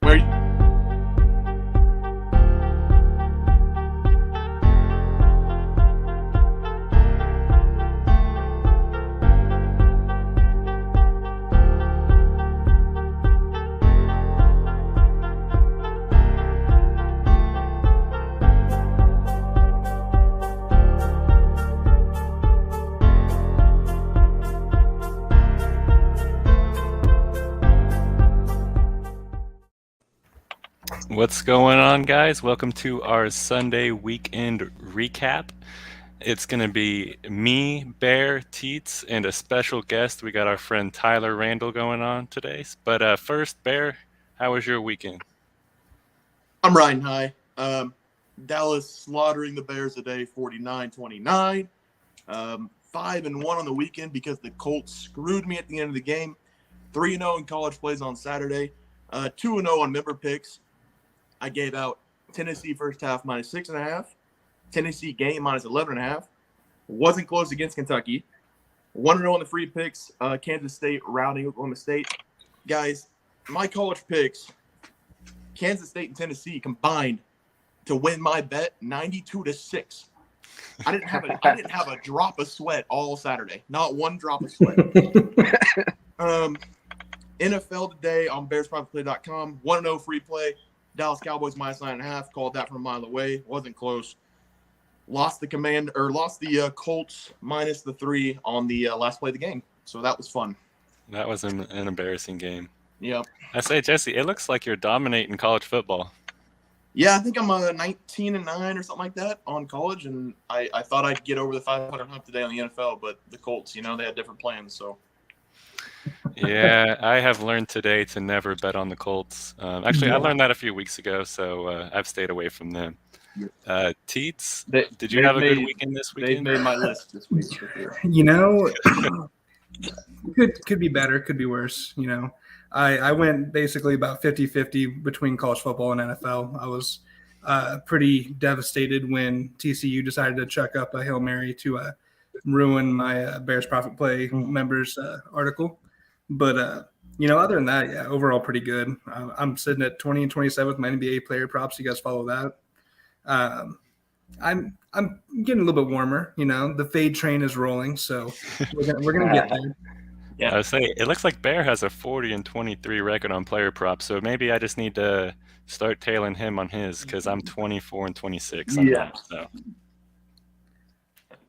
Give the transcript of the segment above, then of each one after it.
Where What's going on, guys? Welcome to our Sunday weekend recap. It's going to be me, Bear, Teats, and a special guest. We got our friend Tyler Randall going on today. But first, Bear, how was your weekend? I'm riding high. Dallas slaughtering the Bears today, 49-29. 5-1 on the weekend because the Colts screwed me at the end of the game. 3-0 in college plays on Saturday. 2-0 on member picks. I gave out Tennessee first half minus 6.5. Tennessee game minus 11.5. Wasn't close against Kentucky. 1-0 on the free picks. Kansas State routing Oklahoma State. Guys, my college picks, Kansas State and Tennessee combined to win my bet 92-6. I didn't have a drop of sweat all Saturday. Not one drop of sweat. NFL today on BearsProfitPlay.com. 1-0 free play. Dallas Cowboys minus 9.5. Called that from a mile away. Wasn't close. Lost the Colts minus the 3 on the last play of the game. So that was fun. That was an embarrassing game. Yep. I say, Jesse, it looks like you're dominating college football. Yeah, I think I'm 19-9 or something like that on college, and I thought I'd get over the 500 hump today on the NFL, but the Colts, they had different plans. So. Yeah, I have learned today to never bet on the Colts. Actually, I learned that a few weeks ago, so I've stayed away from them. Teats, did you have a good weekend this weekend? They've made my list this week. Could be better, could be worse. I went basically about 50-50 between college football and NFL. I was pretty devastated when TCU decided to chuck up a Hail Mary to ruin my Bears Profit Play members article. But, other than that, yeah, overall pretty good. I'm sitting at 20-27 with my NBA player props. You guys follow that? I'm getting a little bit warmer. The fade train is rolling, so we're gonna get there. Yeah, I was saying, it looks like Bear has a 40-23 record on player props, so maybe I just need to start tailing him on his because I'm 24-26. Yeah. So.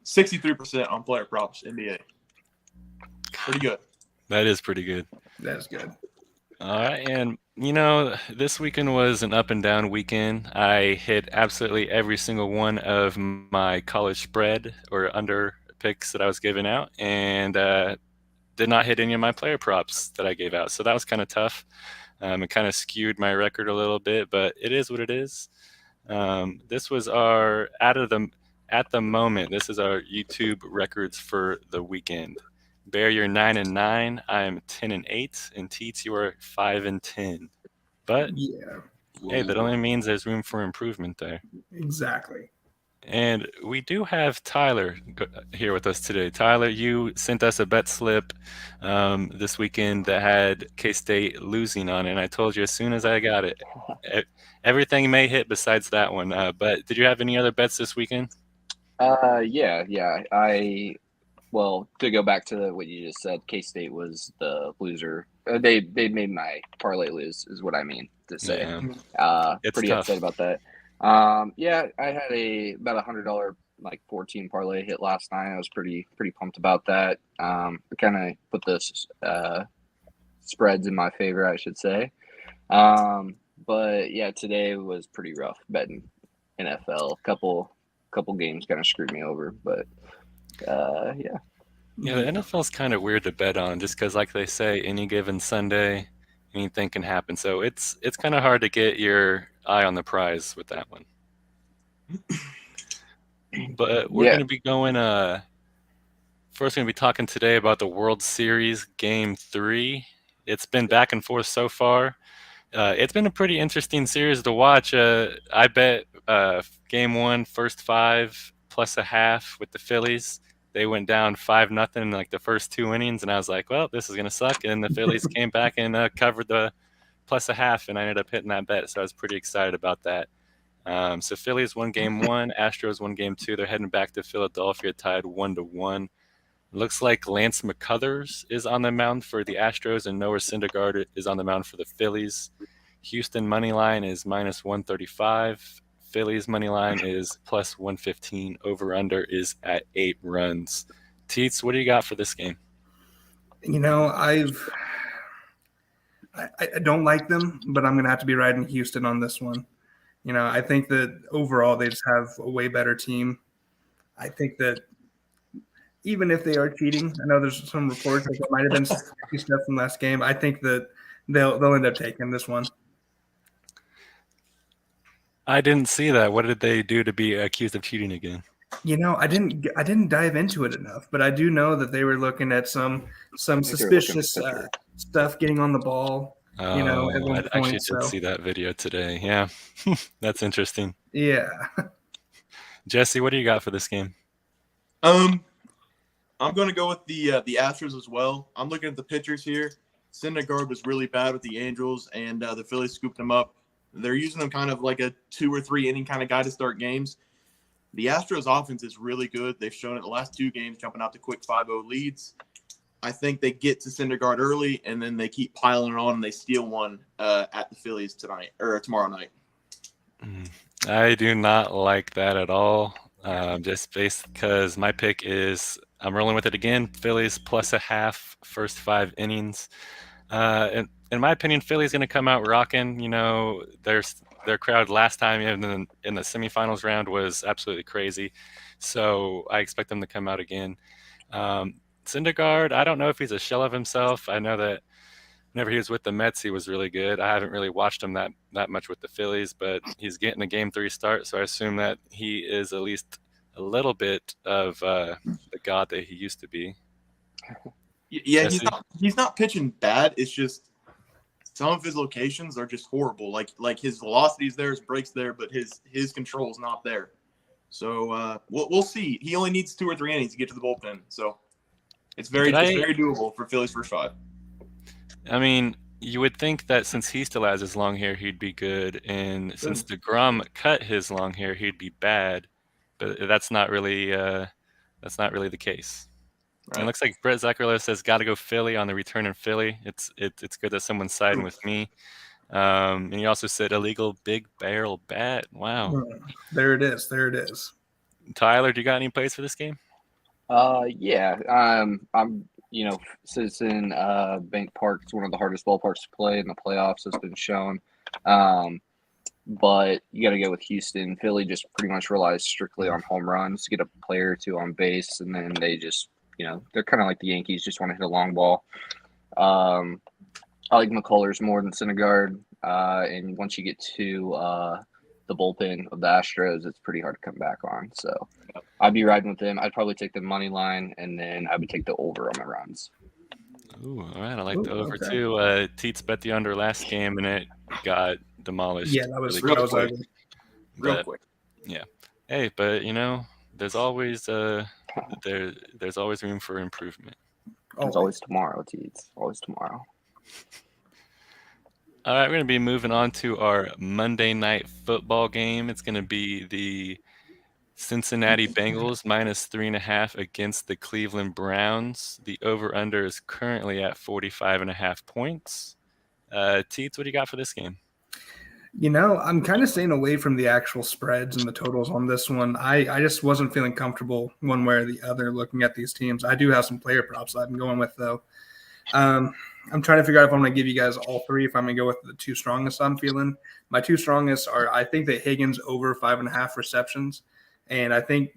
63% on player props, NBA. Pretty good. That is pretty good. That is good. All right, and this weekend was an up and down weekend. I hit absolutely every single one of my college spread or under picks that I was giving out, and did not hit any of my player props that I gave out. So that was kind of tough. It kind of skewed my record a little bit, but it is what it is. This was at the moment, this is our YouTube records for the weekend. Bear, you're 9-9. I am 10-8, and Teats, you are 5-10. But yeah, hey, that only means there's room for improvement there. Exactly. And we do have Tyler here with us today. Tyler, you sent us a bet slip this weekend that had K-State losing on it, and I told you as soon as I got it, everything may hit besides that one. But did you have any other bets this weekend? Yeah. Well, to go back to what you just said, K-State was the loser. They made my parlay lose, is what I mean to say. Yeah. Pretty tough. upset about that. Yeah, I had about $100 14 parlay hit last night. I was pretty pumped about that. I kind of put this spreads in my favor, I should say. But yeah, today was pretty rough betting NFL. Couple games kind of screwed me over, but. Yeah, the NFL's kind of weird to bet on just because, like they say, any given Sunday, anything can happen. So it's kind of hard to get your eye on the prize with that one. But we're going to be going first going to be talking today about the World Series Game 3. It's been back and forth so far. It's been a pretty interesting series to watch. I bet Game 1, first 5 plus a half with the Phillies. They went down 5-0 in the first 2 innings, and I was like, well, this is going to suck. And then the Phillies came back and covered the plus a half, and I ended up hitting that bet, so I was pretty excited about that. So Phillies won game 1, Astros won game 2. They're heading back to Philadelphia, tied 1-1. Looks like Lance McCullers is on the mound for the Astros, and Noah Syndergaard is on the mound for the Phillies. Houston money line is minus 135. Phillies money line is plus 115. Over under is at 8 runs. Teats, what do you got for this game? I don't like them, but I'm going to have to be riding Houston on this one. I think that overall they just have a way better team. I think that even if they are cheating, I know there's some reports that there might have been some stuff from last game. I think that they'll end up taking this one. I didn't see that. What did they do to be accused of cheating again? I didn't dive into it enough, but I do know that they were looking at some suspicious stuff getting on the ball. At one I point, actually did see that video today. Yeah, that's interesting. Yeah. Jesse, what do you got for this game? I'm going to go with the Astros as well. I'm looking at the pitchers here. Syndergaard was really bad with the Angels, and the Phillies scooped him up. They're using him kind of like a 2 or 3 inning kind of guy to start games. The Astros offense is really good. They've shown it the last 2 games, jumping out to quick 5-0 leads. I think they get to Syndergaard early, and then they keep piling it on, and they steal one at the Phillies tonight or tomorrow night. I do not like that at all. Just based because my pick is I'm rolling with it again. Phillies plus a half first 5 innings. In my opinion, Philly's going to come out rocking. Their crowd last time in the semifinals round was absolutely crazy. So I expect them to come out again. Syndergaard, I don't know if he's a shell of himself. I know that whenever he was with the Mets, he was really good. I haven't really watched him that much with the Phillies, but he's getting a Game 3 start, so I assume that he is at least a little bit of the god that he used to be. Yeah, he's not pitching bad. It's just some of his locations are just horrible. Like his velocity's there, his break's there, but his control is not there. So we'll see. He only needs 2 or 3 innings to get to the bullpen. So it's very doable for Phillies first 5. I mean, you would think that since he still has his long hair, he'd be good, and since DeGrom cut his long hair, he'd be bad. But that's not really the case. Right. It looks like Brett Zuckerlo says, "Got to go Philly on the return in Philly." It's good that someone's siding with me. And he also said illegal big barrel bat. Wow. There it is. Tyler, do you got any plays for this game? Yeah. I'm Citizen Bank Park is one of the hardest ballparks to play in the playoffs, has been shown. But you got to go with Houston. Philly just pretty much relies strictly on home runs to get a player or 2 on base, and then they just, they're kind of like the Yankees, just want to hit a long ball. I like McCullers more than Syndergaard, and once you get to the bullpen of the Astros, it's pretty hard to come back on. So I'd be riding with them. I'd probably take the money line, and then I would take the over on the runs. Ooh, all right. I like the over too. Teats bet the under last game, and it got demolished. Yeah, that was really real quick. Real quick. Yeah. Hey, but there's always there's always room for improvement. There's always tomorrow, Teats. Always tomorrow. All right, we're going to be moving on to our Monday night football game. It's going to be the Cincinnati Bengals minus 3.5 against the Cleveland Browns. The over-under is currently at 45.5 points. Teats, what do you got for this game? I'm kind of staying away from the actual spreads and the totals on this one. I just wasn't feeling comfortable one way or the other looking at these teams. I do have some player props that I've been going with, though. I'm trying to figure out if I'm going to give you guys all 3, if I'm going to go with the 2 strongest I'm feeling. My 2 strongest are, I think that Higgins over 5.5 receptions, and I think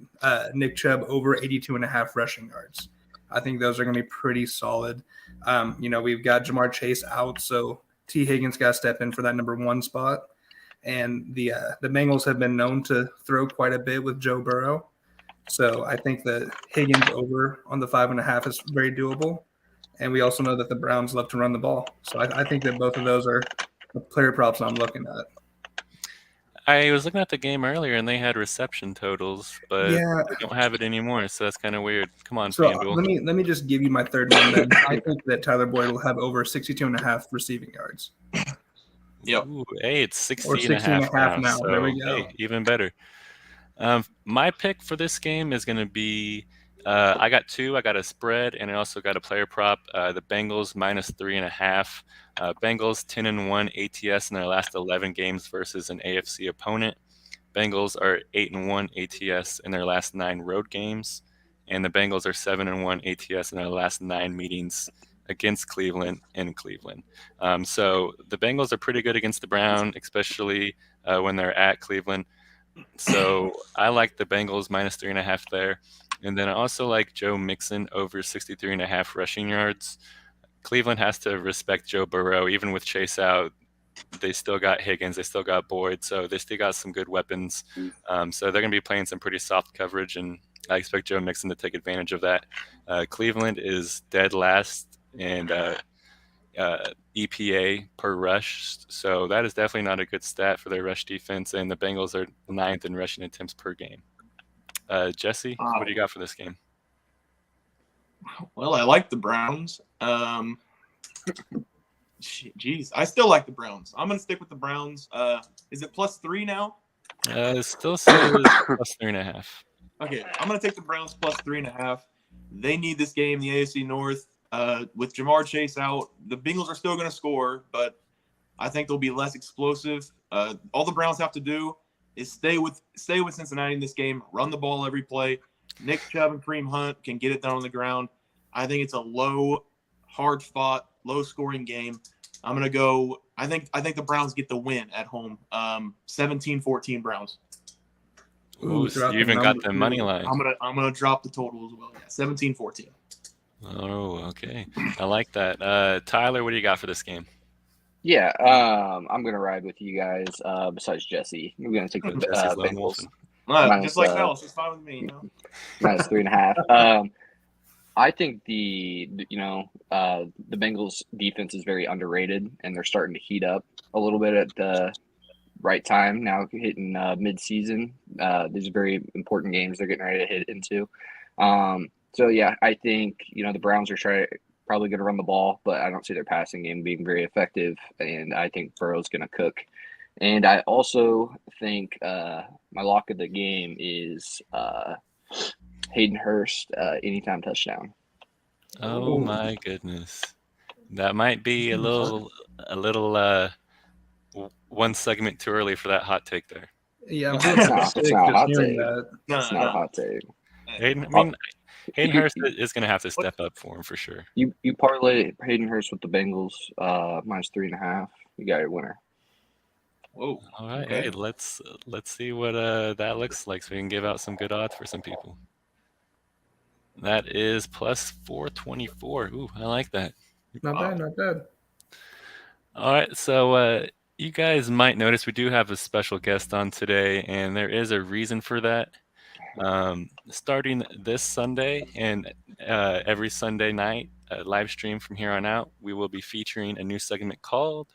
Nick Chubb over 82.5 rushing yards. I think those are going to be pretty solid. We've got Jamar Chase out, so T. Higgins got to step in for that number 1 spot. And the Bengals have been known to throw quite a bit with Joe Burrow. So I think that Higgins over on the 5.5 is very doable. And we also know that the Browns love to run the ball. So I think that both of those are the player props I'm looking at. I was looking at the game earlier, and they had reception totals, but they don't have it anymore, so that's kind of weird. Come on, so FanDuel. Let me just give you my third one then. I think that Tyler Boyd will have over 62.5 receiving yards. Yep. Ooh, hey, it's 60 Or and a 60 and half a half now. now. There we So, go. hey, even better. My pick for this game is going to be I got two. I got a spread, and I also got a player prop. The Bengals -3.5. Bengals 10-1 ATS in their last 11 games versus an AFC opponent. Bengals are 8-1 ATS in their last 9 road games, and the Bengals are 7-1 ATS in their last 9 meetings against Cleveland in Cleveland. So the Bengals are pretty good against the Brown, especially when they're at Cleveland. So I like the Bengals -3.5 there. And then I also like Joe Mixon over 63.5 rushing yards. Cleveland has to respect Joe Burrow. Even with Chase out, they still got Higgins, they still got Boyd, so they still got some good weapons. So they're going to be playing some pretty soft coverage, and I expect Joe Mixon to take advantage of that. Cleveland is dead last in EPA per rush, so that is definitely not a good stat for their rush defense, and the Bengals are 9th in rushing attempts per game. Jesse, what do you got for this game? Well, I like the Browns. Geez, I still like the Browns. I'm going to stick with the Browns. Is it +3 now? It still says +3.5. Okay, I'm going to take the Browns +3.5. They need this game in the AFC North. With Jamar Chase out, the Bengals are still going to score, but I think they'll be less explosive. All the Browns have to do is stay with Cincinnati in this game, run the ball every play. Nick Chubb and Kareem Hunt can get it down on the ground. I think it's a low, hard-fought, low-scoring game. I'm gonna go. I think the Browns get the win at home. 17-14 Browns. Ooh, so you even got the money line. I'm gonna drop the total as well. Yeah, 17-14. Oh, okay. I like that. Tyler, what do you got for this game? Yeah, I'm gonna ride with you guys. Besides Jesse, we're gonna take the Bengals. Just like Dallas, it's fine with me. -3.5. I think the Bengals defense is very underrated, and they're starting to heat up a little bit at the right time now, hitting mid-season. These are very important games they're getting ready to hit into. So yeah, I think the Browns are probably going to run the ball, but I don't see their passing game being very effective, and I think Burrow's going to cook. And I also think my lock of the game is Hayden Hurst anytime touchdown. Oh my goodness, that might be a little one segment too early for that hot take there. Yeah, it's not a hot take. It's not a hot take. Hayden Hurst is going to have to step up for him for sure. You parlay Hayden Hurst with the Bengals -3.5. You got your winner. Whoa! All right, okay. Hey, let's see what that looks like, so we can give out some good odds for some people. That is +424. Ooh, I like that. Not bad, not bad. All right, so you guys might notice we do have a special guest on today, and there is a reason for that. Starting this Sunday and every Sunday night, live stream from here on out, we will be featuring a new segment called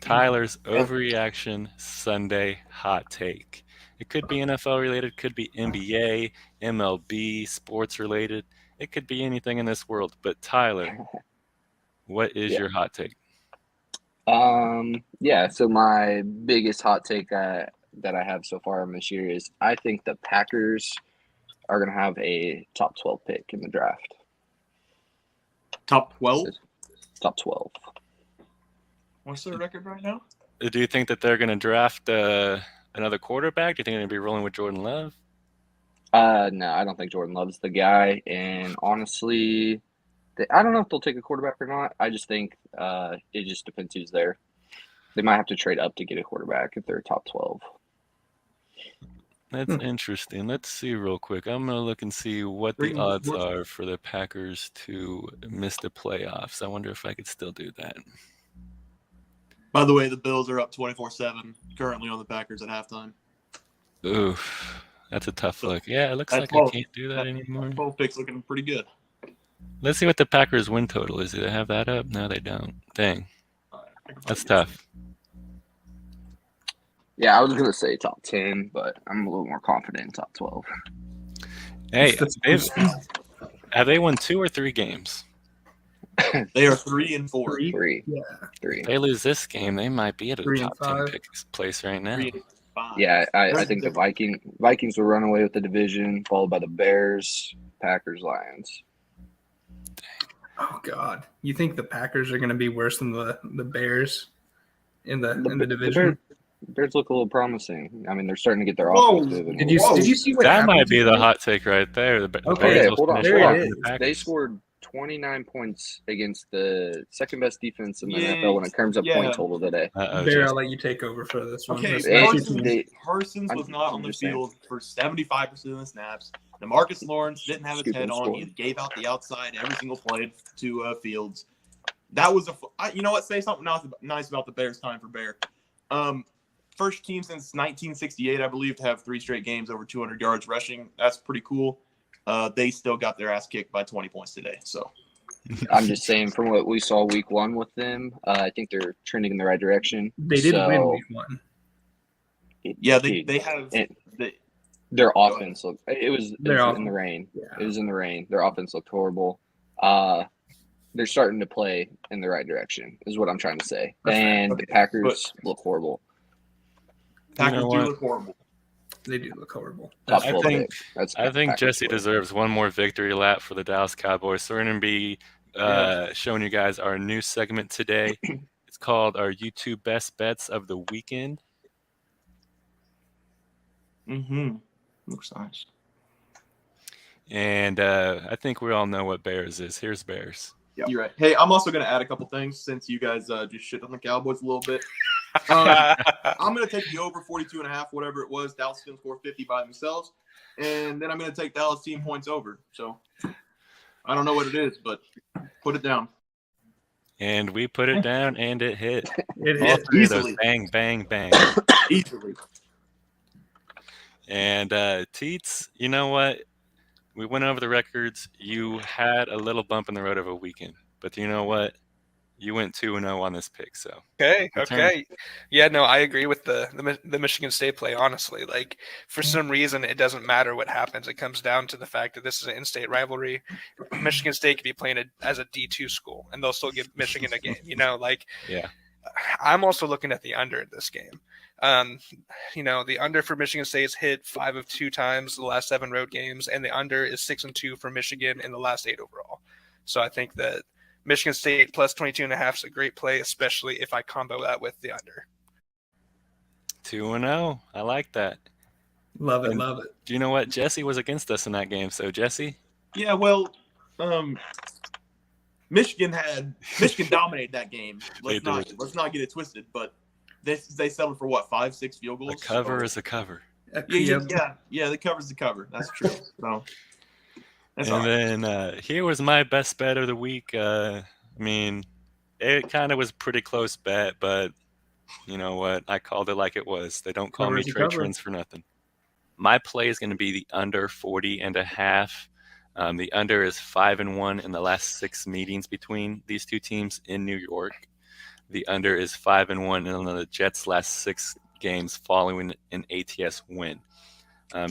Tyler's Overreaction Sunday Hot Take. It could be NFL related, could be NBA, MLB, sports related. It could be anything in this world. But Tyler, what is your hot take? So my biggest hot take that I have so far in this year is I think the Packers are going to have a top 12 pick in the draft. Top 12? Top 12. What's their record right now? Do you think that they're going to draft another quarterback? Do you think they're going to be rolling with Jordan Love? No, I don't think Jordan Love's the guy. And honestly, I don't know if they'll take a quarterback or not. I just think it just depends who's there. They might have to trade up to get a quarterback if they're top 12. That's interesting. Let's see real quick. I'm going to look and see what the odds are for the Packers to miss the playoffs. I wonder if I could still do that. By the way, the Bills are up 24-7 currently on the Packers at halftime. Oof, that's a tough look. Yeah, it looks like I can't do that anymore. 12 picks looking pretty good. Let's see what the Packers win total is. Do they have that up? No, they don't. Dang. That's tough. Yeah, I was going to say top 10, but I'm a little more confident in top 12. Hey, Have they won 2 or 3 games? They are 3-4. Three. Yeah. If they lose this game, they might be at a 3 and top 10 5. place right now. 3-5. Yeah, I There's think the- the Vikings will run away with the division, followed by the Bears, Packers, Lions. Oh God, you think the Packers are going to be worse than the Bears in the division? The Bears look a little promising. I mean, they're starting to get their Whoa. offense moving. Did you see what That happened might be the today? hot take right there. The Okay, Bears will hold on, finish there hold it better on. than the is. Packers. They scored 29 points against the second best defense in the Yeah, NFL when it comes up yeah. point total today. Uh-oh, Bear, I'll Jesse. let you take over for this one. Okay, That's Hey, your Parsons, team. Parsons was not I'm on the just saying. field for 75% of the snaps. DeMarcus Lawrence didn't have his Scoop head and on. score. He gave out the outside every single play to Fields. That was you know what? Say something nice about the Bears. Time for Bear. First team since 1968, I believe, to have 3 straight games over 200 yards rushing. That's pretty cool. They still got their ass kicked by 20 points today. So I'm just saying, from what we saw week 1 with them, I think they're trending in the right direction. They did win week 1. yeah, they have Their Go offense looked. It was in offense, the rain. yeah. It was in the rain. Their offense looked horrible. They're starting to play in the right direction, is what I'm trying to say. And the Packers look horrible. Packers do what? look horrible. They do look horrible. Top I 12 think- pick. That's I think Packers Jesse play. deserves one more victory lap for the Dallas Cowboys. So we're going to be showing you guys our new segment today. It's called our YouTube Best Bets of the Weekend. Looks nice. And I think we all know what Bears is. Here's Bears. Yeah, you're right. Hey, I'm also going to add a couple things since you guys just shit on the Cowboys a little bit. I'm going to take the over 42.5, whatever it was. Dallas is going to score 50 by themselves. And then I'm going to take Dallas team points over. So I don't know what it is, but put it down. And we put it down, and it hit. It All is. 3 of those Easily. bang, bang, bang. Easily. And Teats, you know what? We went over the records. You had a little bump in the road of a weekend. But you know what? You went 2-0 on this pick, so. Okay. Your turn. Okay. Yeah, no, I agree with the Michigan State play, honestly. Like, for some reason, it doesn't matter what happens. It comes down to the fact that this is an in-state rivalry. Michigan State could be playing as a D2 school, and they'll still give Michigan a game. You know, like, Yeah. I'm also looking at the under in this game. The under for Michigan State's hit 5 of 2 times the last 7 road games, and the under is 6-2 for Michigan in the last 8 overall. So I think that Michigan State plus 22.5 is a great play, especially if I combo that with the under. 2-0. I like that. Love it. And- Love it. Do you know what? Jesse was against us in that game. So, Jesse, Yeah, well, Michigan dominated that game. They Let's not get it twisted, but they settled for what, 5-6 field goals? a cover So- is a cover. Yeah, the cover's the cover. That's true. So that's all And right. then here was my best bet of the week. I mean, it kind of was a pretty close bet, but you know what? I called it like it was. They don't call Cover me is a Trey cover. Trends for nothing. My play is going to be the under 40.5. The under is 5-1 in the last 6 meetings between these two teams in New York. The under is 5-1 in the Jets' last 6 games following an ATS win.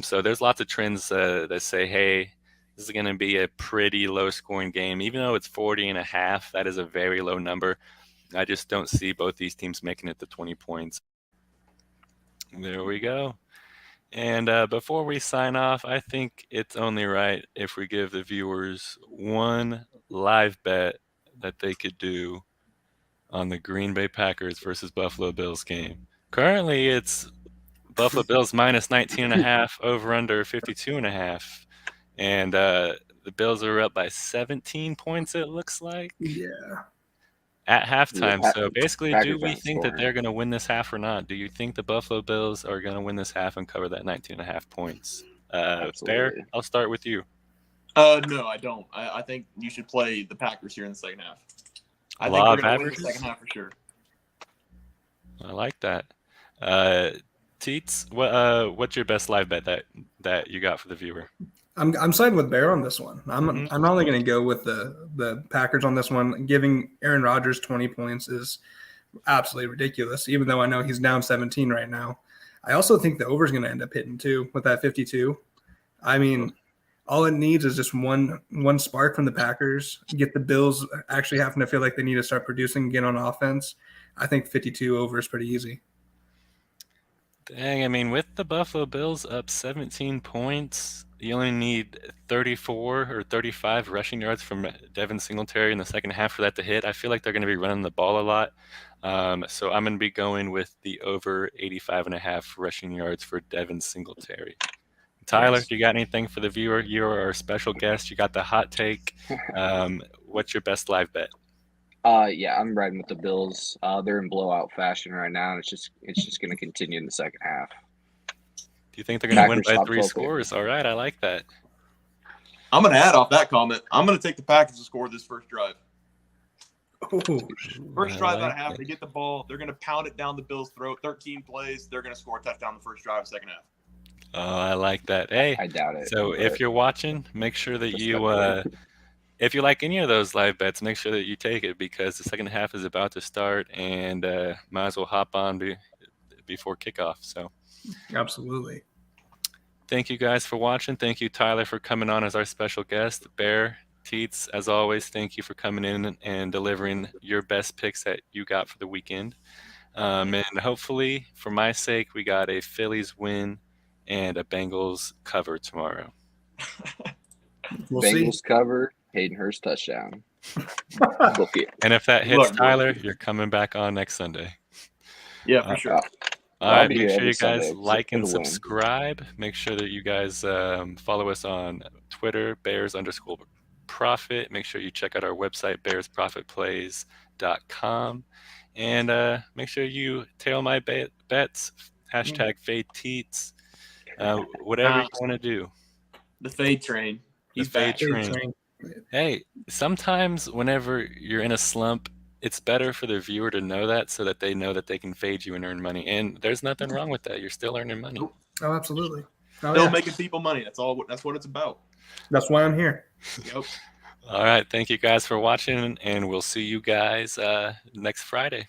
So there's lots of trends that say, hey, this is going to be a pretty low-scoring game. Even though it's 40.5, that is a very low number. I just don't see both these teams making it to 20 points. There we go. And before we sign off, I think it's only right if we give the viewers one live bet that they could do on the Green Bay Packers versus Buffalo Bills game. Currently, it's Buffalo Bills minus 19.5, over under 52.5. And the Bills are up by 17 points, it looks like, Yeah. at halftime. Yeah, So basically, do Packers we aren't think that scoring. they're going to win this half or not? Do you think the Buffalo Bills are going to win this half and cover that 19.5 points? Bear, Absolutely. I'll start with you. No, I don't. I think you should play the Packers here in the second half. I think Law we're of going to win the averages? second half for sure. I like that. Teats, what's your best live bet that you got for the viewer? I'm siding with Bear on this one. I'm Mhm. I'm only going to go with the Packers on this one. Giving Aaron Rodgers 20 points is absolutely ridiculous, even though I know he's down 17 right now. I also think the over is going to end up hitting too with that 52. I mean, All it needs is just one spark from the Packers, get the Bills actually having to feel like they need to start producing again on offense. I think 52 over is pretty easy. Dang, I mean, with the Buffalo Bills up 17 points, you only need 34 or 35 rushing yards from Devin Singletary in the second half for that to hit. I feel like they're going to be running the ball a lot. So I'm going to be going with the over 85.5 rushing yards for Devin Singletary. Tyler, Yes. do you got anything for the viewer? You're our special guest. You got the hot take. What's your best live bet? Yeah, I'm riding with the Bills. They're in blowout fashion right now, and it's just going to continue in the second half. Do you think they're going to win Packers by top 3 12 scores? All right, I like that. I'm going to add off that comment. I'm going to take the Packers to score this first drive. Ooh. First I drive like out of half, it. they get the ball. They're going to pound it down the Bills' throat. 13 plays. They're going to score a touchdown the first drive, second half. Oh, I like that. Hey, I doubt it. so if you're watching, make sure that you, Respectfully. if you like any of those live bets, make sure that you take it because the second half is about to start and might as well hop on before kickoff. So Absolutely. thank you guys for watching. Thank you, Tyler, for coming on as our special guest. Bear, Teats, as always, thank you for coming in and delivering your best picks that you got for the weekend. And hopefully, for my sake, we got a Phillies win and a Bengals cover tomorrow. We'll see. Bengals cover, Hayden Hurst touchdown. Book it. And if that hits, Look, Tyler, you're coming back on next Sunday. Yeah, for sure. All I'll right, be make here sure every you guys Sunday like for and the win. subscribe. Make sure that you guys follow us on Twitter, Bears_Profit. Make sure you check out our website, BearsProfitPlays.com. And make sure you tail my bets, #Fade Teats, whatever you want to do. The fade train. He's fade back. train. Hey, sometimes whenever you're in a slump, it's better for the viewer to know that so that they know that they can fade you and earn money. And there's nothing wrong with that. You're still earning money. Oh, absolutely. Oh, Still yeah. making people money. That's all. That's what it's about. That's why I'm here. Yep. All right. Thank you guys for watching, and we'll see you guys next Friday.